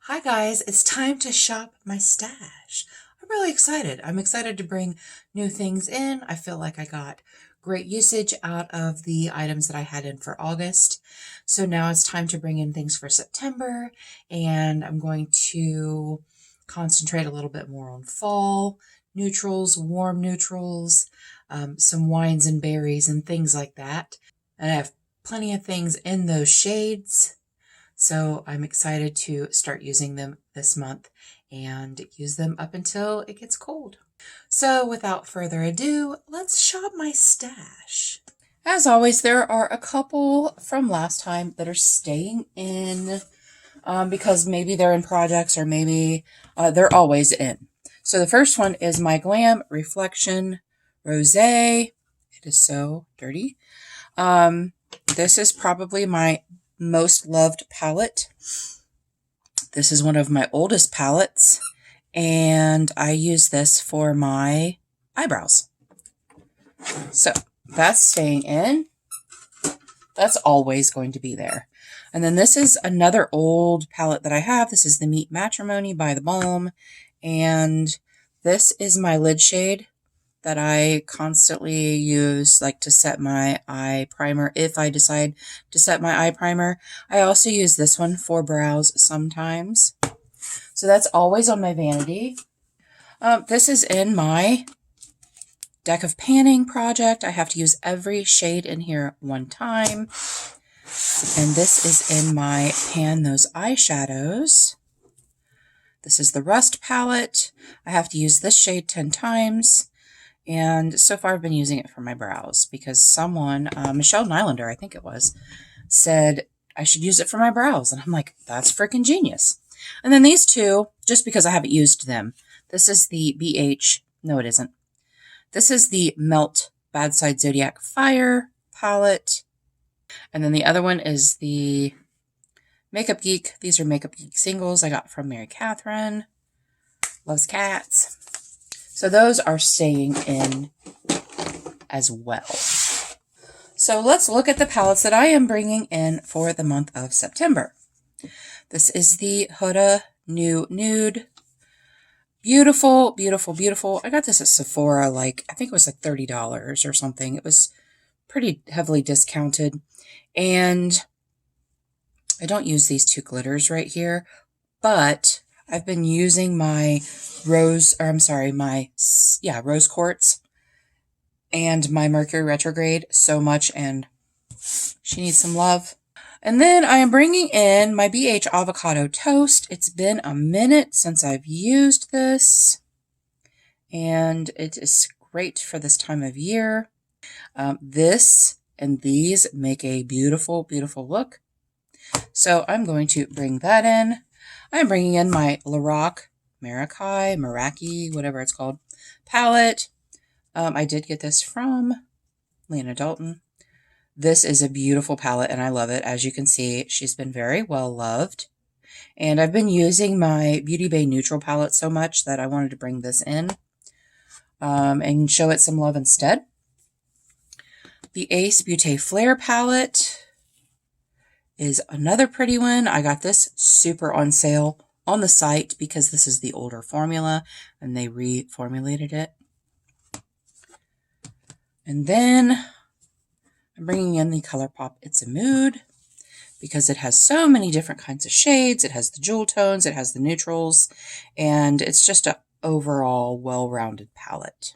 Hi guys, it's time to shop my stash. I'm really excited. I'm excited to bring new things in. I feel like I got great usage out of the items that I had in for August. So now it's time to bring in things for September, and I'm going to concentrate a little bit more on fall neutrals, warm neutrals, some wines and berries and things like that. And I have plenty of things in those shades. So I'm excited to start using them this month and use them up until it gets cold. So without further ado, let's shop my stash. As always, there are a couple from last time that are staying in because maybe they're in projects or maybe they're always in. So the first one is my Glam Reflection Rosé. It is so dirty. This is probably my most loved palette. This is one of my oldest palettes, and I use this for my eyebrows. So that's staying in. That's always going to be there. And then this is another old palette that I have. This is the Meet Matrimony by The Balm, and this is my lid shade that I constantly use, like to set my eye primer if I decide to set my eye primer. I also use this one for brows sometimes. So that's always on my vanity. This is in my deck of panning project. I have to use every shade in here one time. And this is in my Pan Those Eyeshadows. This is the Rust palette. I have to use this shade 10 times. And so far I've been using it for my brows because someone, Michelle Nylander, I think it was, said I should use it for my brows. And I'm like, that's freaking genius. And then these two, just because I haven't used them. This is the BH, no it isn't. This is the Melt Bad Side Zodiac Fire palette. And then the other one is the Makeup Geek. These are Makeup Geek singles I got from Mary Catherine. Loves cats. So those are staying in as well. So let's look at the palettes that I am bringing in for the month of September. This is the Huda New Nude. Beautiful, beautiful, beautiful. I got this at Sephora, I think it was like $30 or something. It was pretty heavily discounted. And I don't use these two glitters right here, but I've been using my rose quartz and my Mercury retrograde so much, and she needs some love. And then I am bringing in my BH Avocado Toast. It's been a minute since I've used this, and it is great for this time of year. This and these make a beautiful, beautiful look. So I'm going to bring that in. I'm bringing in my Lorac Meraki, whatever it's called, palette. I did get this from Lena Dalton. This is a beautiful palette, and I love it. As you can see, she's been very well loved. And I've been using my Beauty Bay Neutral palette so much that I wanted to bring this in and show it some love instead. The Ace Beauté Flare palette is another pretty one. I got this super on sale on the site because this is the older formula and they reformulated it. And then I'm bringing in the ColourPop It's a Mood because it has so many different kinds of shades. It has the jewel tones, it has the neutrals, and it's just an overall well-rounded palette.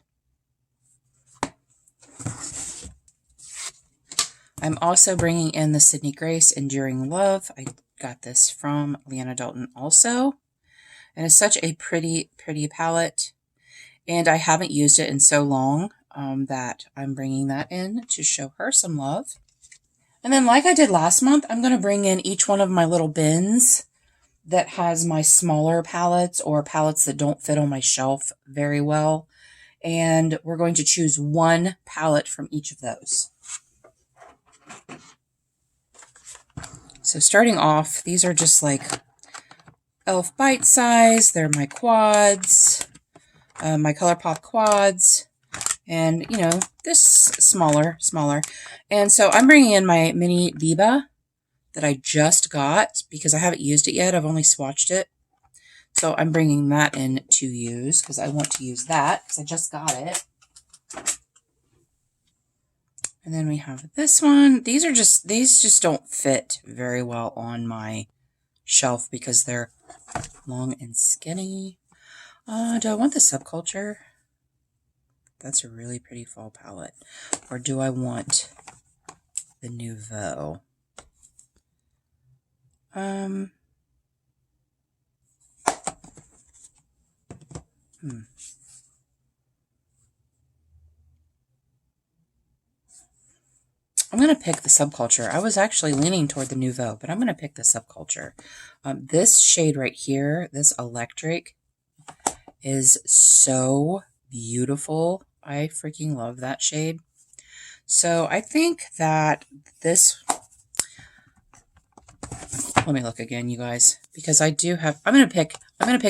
I'm also bringing in the Sydney Grace Enduring Love. I got this from Lena Dalton also. And it's such a pretty, pretty palette. And I haven't used it in so long that I'm bringing that in to show her some love. And then like I did last month, I'm going to bring in each one of my little bins that has my smaller palettes or palettes that don't fit on my shelf very well. And we're going to choose one palette from each of those. So starting off, these are just like e.l.f. Bite Size. They're my quads, my ColourPop quads, and, you know, this smaller. And so I'm bringing in my mini Biba that I just got because I haven't used it yet. I've only swatched it. So I'm bringing that in to use because I want to use that because I just got it. And then we have this one. These just don't fit very well on my shelf because they're long and skinny. Do I want the Subculture? That's a really pretty fall palette. Or do I want the Nouveau? I'm going to pick the Subculture. I was actually leaning toward the Nouveau, but I'm going to pick the Subculture. This shade right here, this Electric, is so beautiful. I freaking love that shade. So I think that this, let me look again, you guys, because I do have, I'm going to pick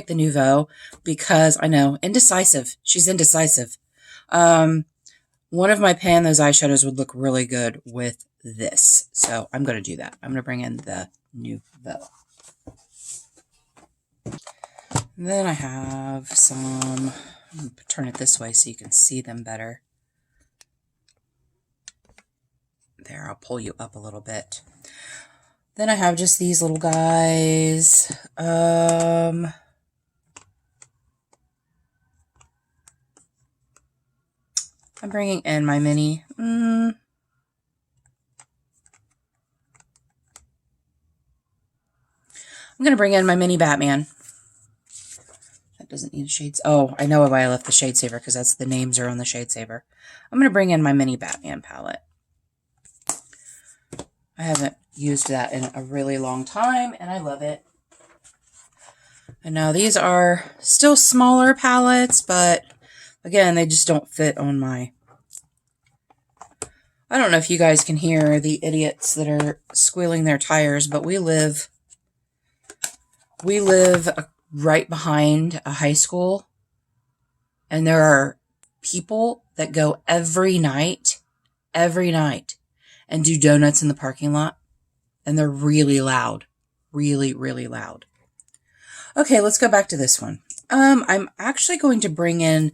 the Nouveau because I know, indecisive. She's indecisive. One of my Pan Those eyeshadows would look really good with this. So I'm going to do that. I'm going to bring in the Nouveau. And then I have some, I'm going to turn it this way so you can see them better. There, I'll pull you up a little bit. Then I have just these little guys. I'm bringing in my mini. I'm going to bring in my mini Batman. That doesn't need shades. Oh, I know why I left the Shade Saver because that's the names are on the Shade Saver. I'm going to bring in my mini Batman palette. I haven't used that in a really long time, and I love it. And now these are still smaller palettes, but again, they just don't fit on my... I don't know if you guys can hear the idiots that are squealing their tires, but we live right behind a high school, and there are people that go every night, and do donuts in the parking lot, and they're really loud, really, really loud. Okay, let's go back to this one. I'm actually going to bring in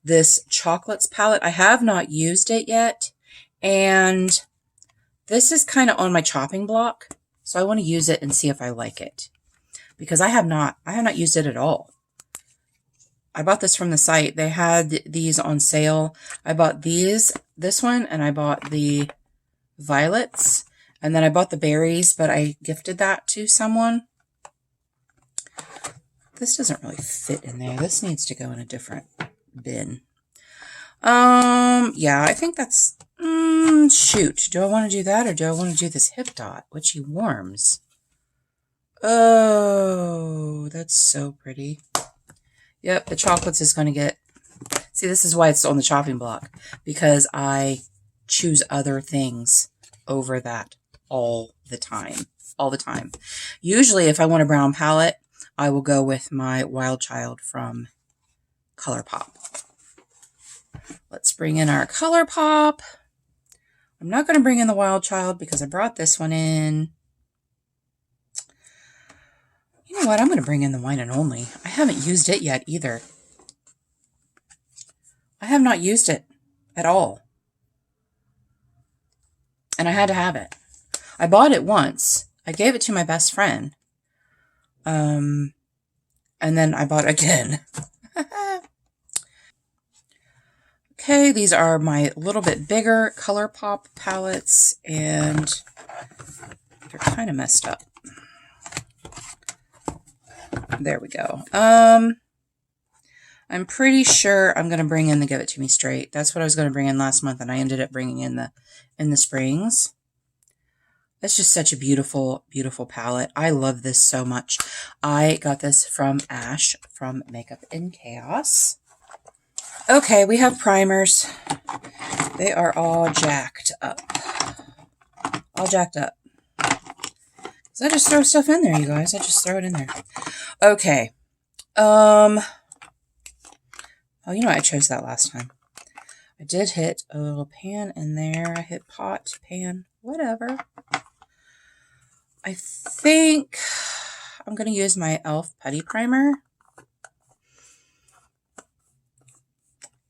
this Chocolates palette. I have not used it yet, and this is kind of on my chopping block, so I want to use it and see if I like it, because I have not used it at all. I bought this from the site. They had these on sale. I bought this one, and I bought the violets, and then I bought the berries, but I gifted that to someone. This doesn't really fit in there. This needs to go in a different bin. Yeah, I think that's, shoot. Do I want to do that, or do I want to do this Hip Dot, Witchy Warms? Oh, that's so pretty. Yep, the Chocolates is going to get, see, this is why it's on the chopping block, because I choose other things over that all the time. Usually, if I want a brown palette, I will go with my Wild Child from ColourPop. Let's bring in our ColourPop. I'm not going to bring in the Wild Child because I brought this one in. You know what? I'm going to bring in the Wine and Only. I haven't used it yet either. I have not used it at all. And I had to have it. I bought it once. I gave it to my best friend. And then I bought it again. Okay, these are my little bit bigger ColourPop palettes, and they're kind of messed up. There we go. I'm pretty sure I'm going to bring in the Give It To Me Straight. That's what I was going to bring in last month, and I ended up bringing in the Springs. It's just such a beautiful, beautiful palette. I love this so much. I got this from Ash from Makeup in Chaos. Okay, we have primers. They are all jacked up. All jacked up. So I just throw stuff in there, you guys. I just throw it in there. Okay. Oh, you know what? I chose that last time. I did hit a little pan in there. I hit pot, pan, whatever. I think I'm going to use my e.l.f. Putty Primer.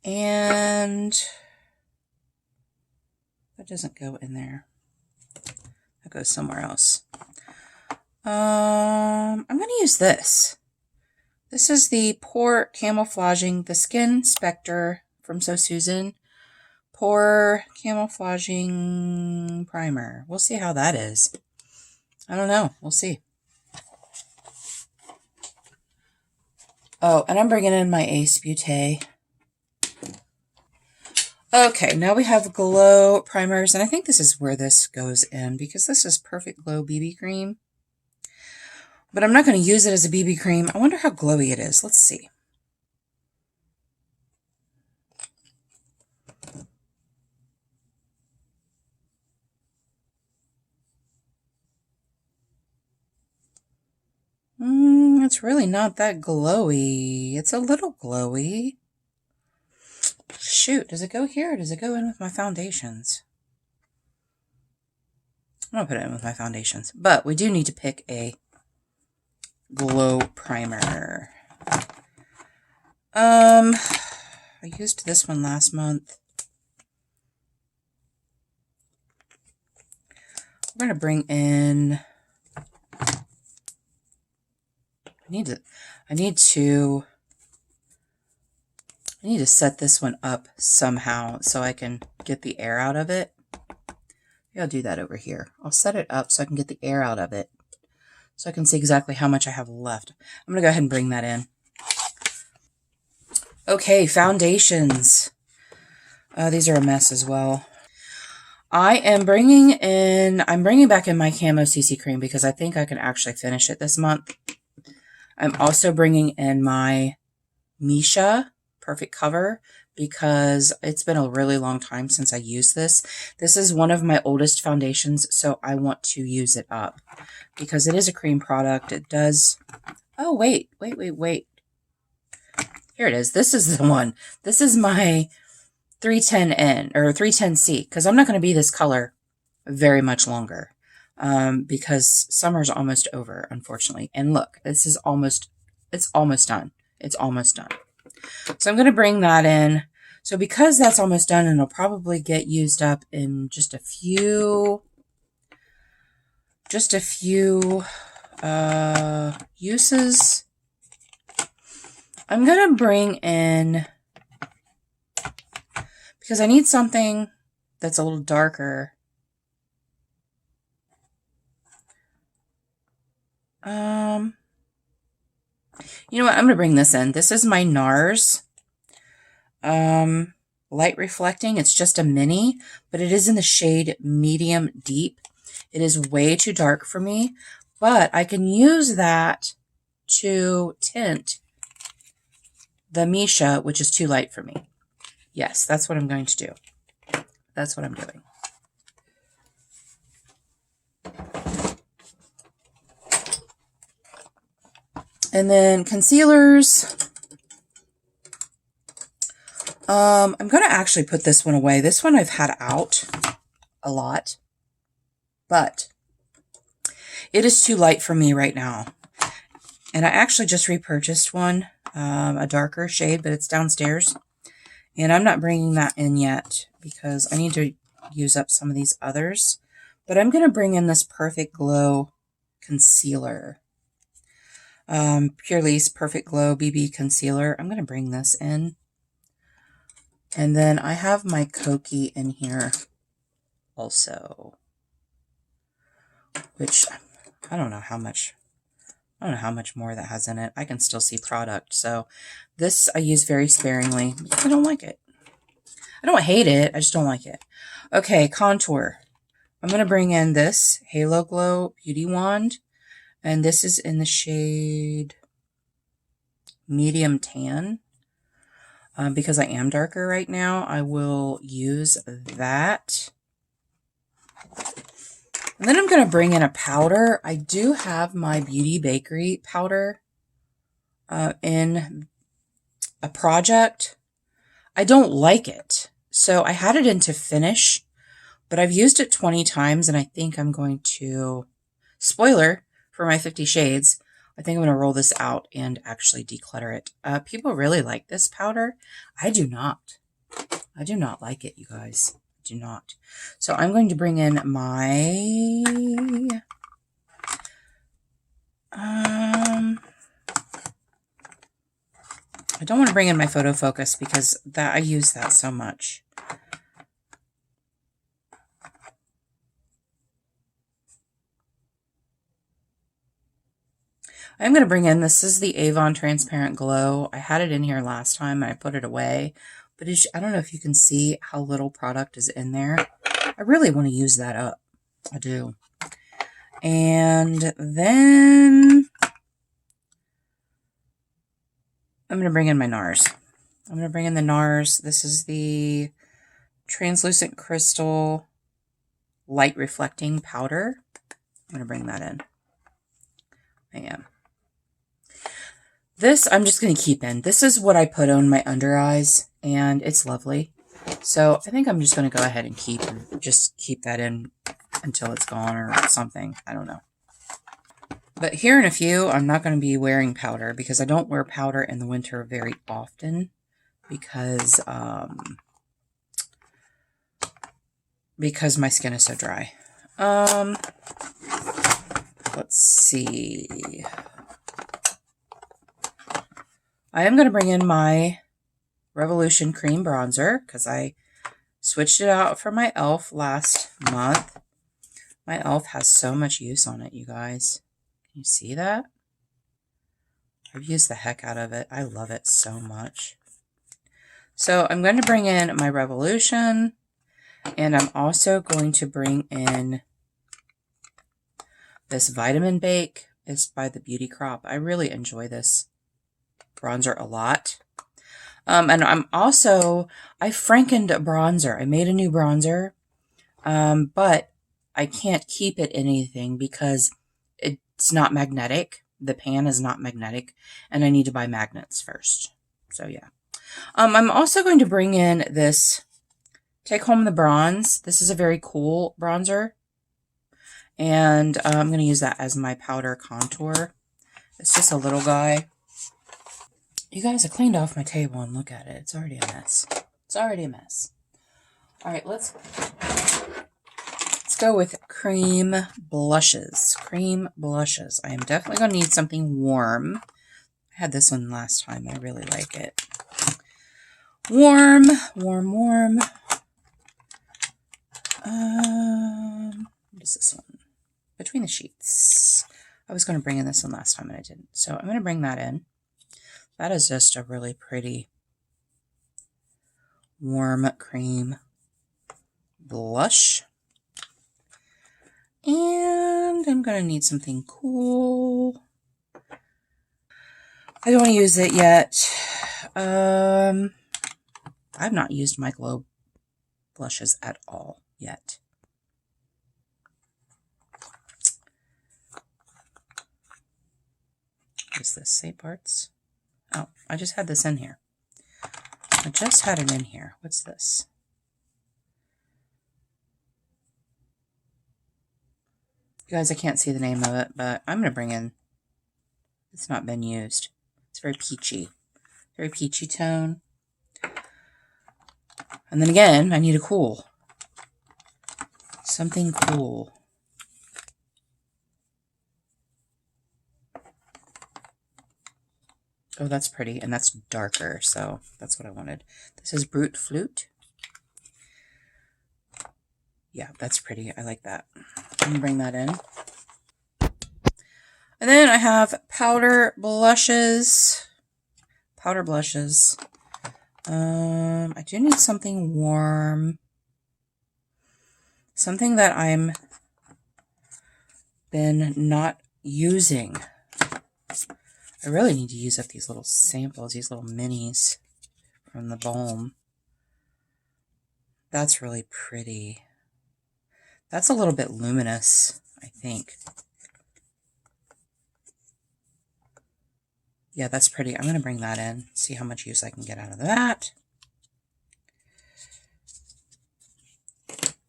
And that doesn't go in there. That goes somewhere else. I'm going to use this. This is the Pore Camouflaging the Skin Spectre from So Susan Pore Camouflaging Primer. We'll see how that is. I don't know. We'll see. Oh, and I'm bringing in my Ace Beauté. Okay, now we have Glow primers, and I think this is where this goes in because this is Perfect Glow BB cream. But I'm not going to use it as a BB cream. I wonder how glowy it is. Let's see. It's really not that glowy. It's a little glowy. Shoot, does it go here or does it go in with my foundations? I'm going to put it in with my foundations. But we do need to pick a glow primer. I used this one last month. We're going to bring in... I need to set this one up somehow so I can get the air out of it. Maybe I'll do that over here. I'll set it up so I can get the air out of it. So I can see exactly how much I have left. I'm going to go ahead and bring that in. Okay, foundations. These are a mess as well. I'm bringing back in my Camo CC cream because I think I can actually finish it this month. I'm also bringing in my Misha Perfect Cover because it's been a really long time since I used this. This is one of my oldest foundations, so I want to use it up because it is a cream product. It does... Oh, wait. Here it is. This is the one. This is my 310N or 310C because I'm not going to be this color very much longer. Because summer's almost over, unfortunately. And look, it's almost done. It's almost done. So I'm going to bring that in. So because that's almost done and it'll probably get used up in just a few uses, I'm going to bring in, because I need something that's a little darker. You know what? I'm going to bring this in. This is my NARS Light Reflecting. It's just a mini, but it is in the shade Medium Deep. It is way too dark for me, but I can use that to tint the Misha, which is too light for me. Yes, that's what I'm going to do. That's what I'm doing. And then concealers. I'm going to actually put this one away. This one I've had out a lot, but it is too light for me right now. And I actually just repurchased one, a darker shade, but it's downstairs. And I'm not bringing that in yet because I need to use up some of these others. But I'm going to bring in this Perfect Glow concealer. Purely's Perfect Glow BB Concealer. I'm going to bring this in. And then I have my Koki in here also. Which, I don't know how much more that has in it. I can still see product. So this I use very sparingly. I don't like it. I don't hate it. I just don't like it. Okay, contour. I'm going to bring in this Halo Glow Beauty Wand. And this is in the shade Medium Tan. Because I am darker right now, I will use that. And then I'm going to bring in a powder. I do have my Beauty Bakery powder in a project. I don't like it. So I had it into Finish, but I've used it 20 times and I think I'm going to, spoiler for my 50 Shades, I think I'm going to roll this out and actually declutter it. People really like this powder. I do not. I do not like it, you guys. I do not. So I'm going to bring in my... I don't want to bring in my photo focus because that I use that so much. I'm going to bring in, this is the Avon Transparent Glow. I had it in here last time and I put it away, but I don't know if you can see how little product is in there. I really want to use that up. I do. And then I'm going to bring in my NARS. I'm going to bring in the NARS. This is the Translucent Crystal Light Reflecting Powder. I'm going to bring that in. I am. This I'm just going to keep in. This is what I put on my under eyes, and it's lovely. So I think I'm just going to go ahead and keep that in until it's gone or something. I don't know. But here in a few, I'm not going to be wearing powder because I don't wear powder in the winter very often because my skin is so dry. Let's see. I am going to bring in my Revolution Cream Bronzer because I switched it out for my e.l.f. last month. My e.l.f. has so much use on it, you guys. Can you see that? I've used the heck out of it. I love it so much. So I'm going to bring in my Revolution, and I'm also going to bring in this Vitamin Bake. It's by the Beauty Crop. I really enjoy this bronzer a lot. And I frankened a bronzer. I made a new bronzer, but I can't keep it in anything because it's not magnetic. The pan is not magnetic, and I need to buy magnets first. So yeah. I'm also going to bring in this Take Home the Bronze. This is a very cool bronzer, and I'm going to use that as my powder contour. It's just a little guy. You guys, I cleaned off my table and look at it. It's already a mess. It's already a mess. All right, let's go with cream blushes. Cream blushes. I am definitely going to need something warm. I had this one last time. I really like it. Warm, warm, warm. What is this one? Between the Sheets. I was going to bring in this one last time and I didn't. So I'm going to bring that in. That is just a really pretty warm cream blush. And I'm going to need something cool. I don't want to use it yet. I've not used my Glow blushes at all yet. What is this? St. Bart's? Oh, I just had this in here. I just had it in here. What's this? You guys, I can't see the name of it, but I'm going to bring in, it's not been used. It's very peachy tone. And then again, I need a cool. Something cool. Oh, that's pretty, and that's darker, so that's what I wanted. This is Brute Flute. Yeah, that's pretty. I like that. I'm gonna bring that in. And then I have powder blushes. Powder blushes. I do need something warm. Something that I'm been not using. I really need to use up these little samples, these little minis from the Balm. That's really pretty. That's a little bit luminous, I think. Yeah, that's pretty. I'm going to bring that in, see how much use I can get out of that.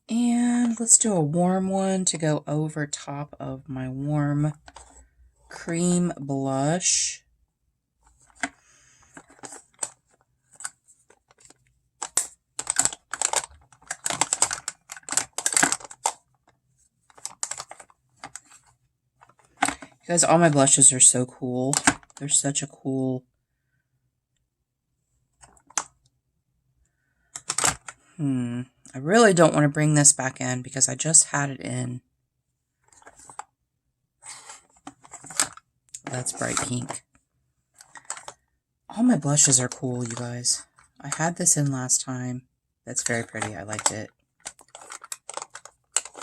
And let's do a warm one to go over top of my warm cream blush. You guys, all my blushes are so cool. They're such a cool... I really don't want to bring this back in because I just had it in. That's bright pink. All my blushes are cool, you guys. I had this in last time. That's very pretty. I liked it.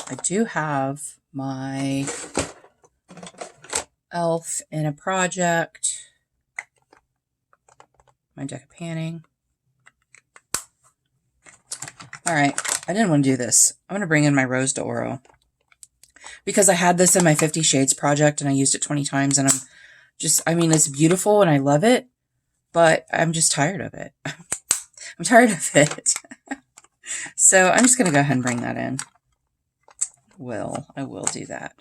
I do have my e.l.f. in a project. My deck of panning. Alright, I didn't want to do this. I'm going to bring in my Rose d'Oro. Because I had this in my 50 Shades project and I used it 20 times and I mean, it's beautiful and I love it, but I'm just tired of it. I'm tired of it. So I'm just going to go ahead and bring that in. I will do that.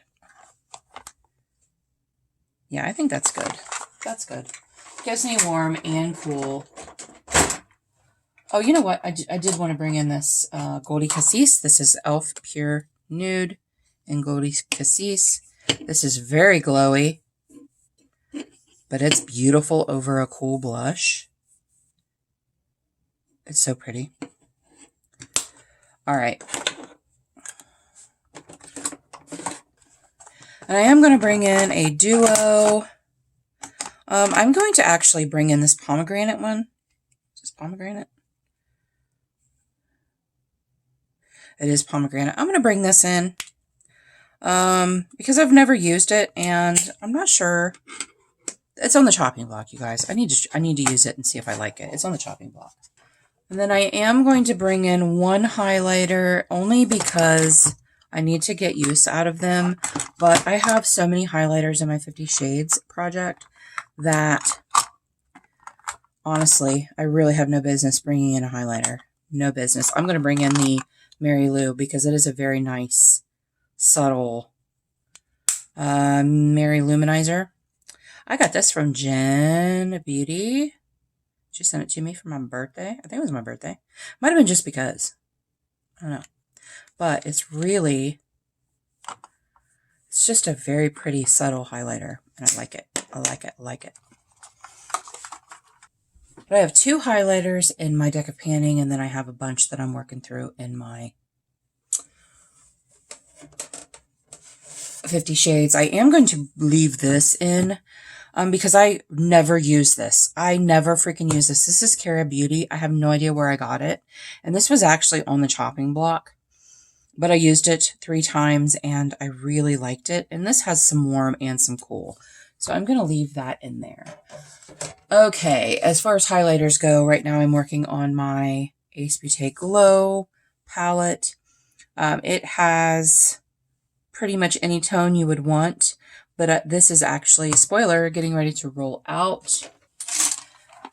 Yeah, I think that's good. That's good. Gives me warm and cool. Oh, you know what? I did want to bring in this Goldie Cassis. This is e.l.f. Pure Nude in Goldie Cassis. This is very glowy, but it's beautiful over a cool blush. It's so pretty. All right. And I am going to bring in a duo. I'm going to actually bring in this pomegranate one. Is this pomegranate? It is pomegranate. I'm going to bring this in because I've never used it and I'm not sure. It's on the chopping block, you guys. I need to use it and see if I like it. It's on the chopping block. And then I am going to bring in one highlighter only because I need to get use out of them. But I have so many highlighters in my 50 Shades project that honestly, I really have no business bringing in a highlighter. No business. I'm going to bring in the Mary Lou because it is a very nice, subtle Mary Luminizer. I got this from Jen Beauty. She sent it to me for my birthday. I think it was my birthday. Might have been just because. I don't know. But it's just a very pretty, subtle highlighter. And I like it. I like it. I like it. But I have two highlighters in my deck of panning, and then I have a bunch that I'm working through in my 50 Shades. I am going to leave this in because I never use this. I never freaking use this. This is Cara Beauty. I have no idea where I got it. And this was actually on the chopping block. But I used it 3 times, and I really liked it. And this has some warm and some cool. So I'm going to leave that in there. Okay, as far as highlighters go, right now I'm working on my Ace Beauté Glow palette. It has pretty much any tone you would want, but this is actually, spoiler, getting ready to roll out.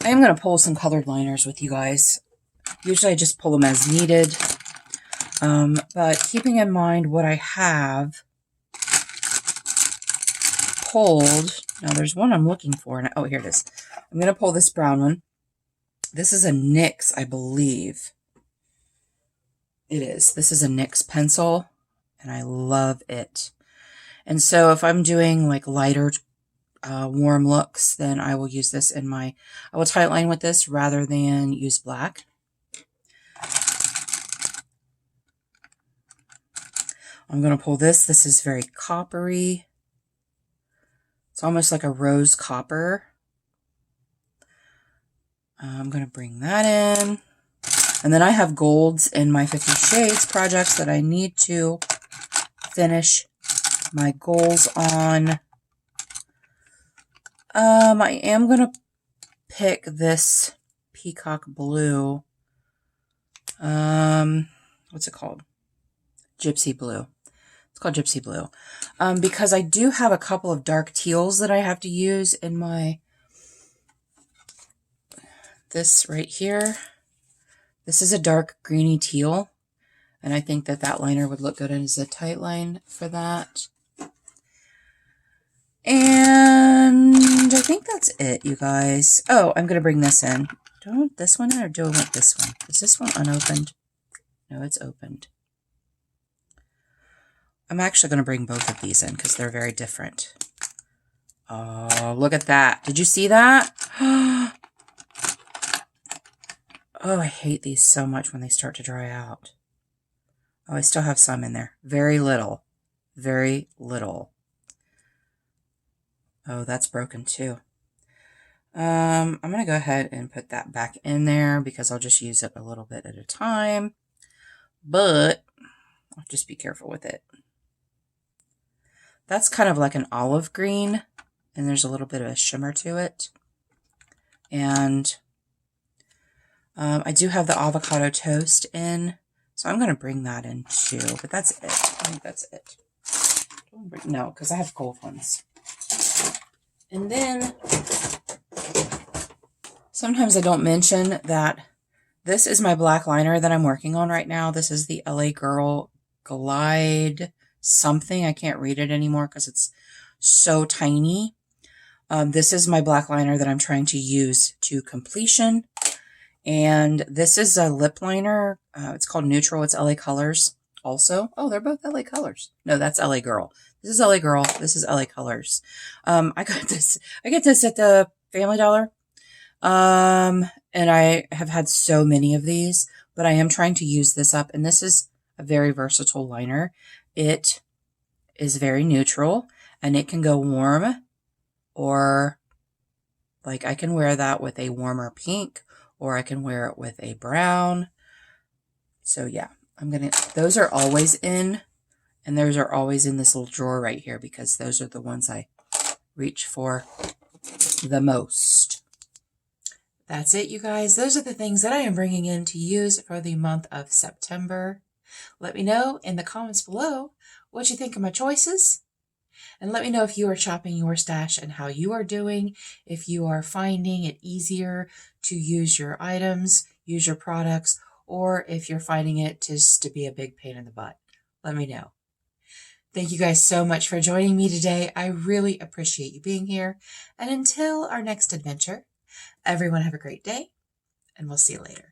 I am going to pull some colored liners with you guys. Usually I just pull them as needed, but keeping in mind what I have pulled, now there's one I'm looking for, and oh, here it is. I'm going to pull this brown one. This is a NYX, I believe. It is. This is a NYX pencil, and I love it. And so if I'm doing like lighter, warm looks, then I will use this in my, I will tightline with this rather than use black. I'm going to pull this. This is very coppery. It's almost like a rose copper. I'm going to bring that in. And then I have golds in my 50 Shades projects that I need to finish my goals on. I am going to pick this peacock blue. What's it called? Gypsy blue. It's called Gypsy blue. Because I do have a couple of dark teals that I have to use in my, this right here. This is a dark greeny teal, and I think that that liner would look good as a tight line for that. And I think that's it, you guys. Oh, I'm going to bring this in. Do I want this one in or do I want this one? Is this one unopened? No, it's opened. I'm actually going to bring both of these in because they're very different. Oh, look at that. Did you see that? Oh, I hate these so much when they start to dry out. Oh, I still have some in there. Very little. Very little. Oh, that's broken too. I'm going to go ahead and put that back in there because I'll just use it a little bit at a time. But I'll just be careful with it. That's kind of like an olive green, and there's a little bit of a shimmer to it. And I do have the avocado toast in, so I'm going to bring that in too. But that's it. I think that's it. No, because I have gold ones. And then sometimes I don't mention that this is my black liner that I'm working on right now. This is the LA Girl Glide something. I can't read it anymore because it's so tiny. This is my black liner that I'm trying to use to completion. And this is a lip liner. It's called Neutral. It's LA Colors also. Oh, they're both LA Colors. No, that's LA Girl. This is LA Girl. This is LA Colors. I got this. I get this at the Family Dollar. And I have had so many of these, but I am trying to use this up. And this is a very versatile liner. It is very neutral and it can go warm, or like I can wear that with a warmer pink, or I can wear it with a brown. So yeah, those are always in. And those are always in this little drawer right here because those are the ones I reach for the most. That's it, you guys. Those are the things that I am bringing in to use for the month of September. Let me know in the comments below what you think of my choices. And let me know if you are shopping your stash and how you are doing. If you are finding it easier to use your items, use your products, or if you're finding it just to be a big pain in the butt. Let me know. Thank you guys so much for joining me today. I really appreciate you being here. And until our next adventure, everyone have a great day, and we'll see you later.